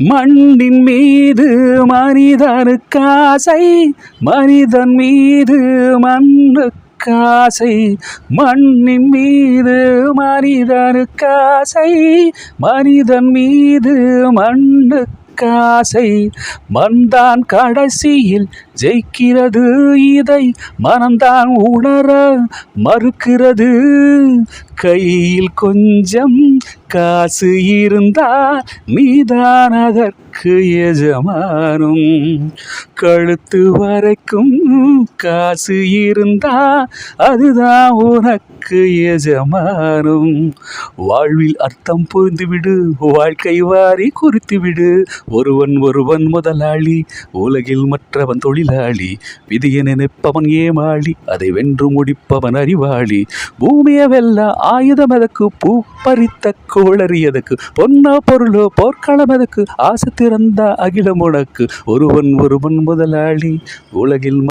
மண்ணின் மீது மனிதனுக்காசை, மனிதன் மீது மண்ணுக்காசை. மண்ணின் மீது மனிதனுக்காசை, மனிதன் மீது மண்ணுக்காசை. மண்தான் கடைசியில் ஜெயிக்கிறது, இதை மனந்தான் உணர மறுக்கிறது. கையில் கொஞ்சம் காசு இருந்தால் நீதான் அதற்கு எஜமானும். கழுத்து வரைக்கும் காசு இருந்தா அதுதான் உனக்கு எஜமானும். வாழ்வில் அர்த்தம் புரிந்துவிடு, வாழ்க்கை வாரி குறித்துவிடு. ஒருவன் முதலாளி, உலகில் மற்றவன் தொழிலாளி. விதியை நினைப்பவன் ஏமாளி, அதை வென்று முடிப்பவன் அறிவாளி. பூமியை வெல்ல ஆயுதம் எதற்கு, பூ பறித்த கோளறி எதற்கு, பொன்னோ பொருளோ போர்க்களம் எதற்கு, ஆசை திறந்த அகிலம் உனக்கு. ஒருவன் முதலாளி, உலகில்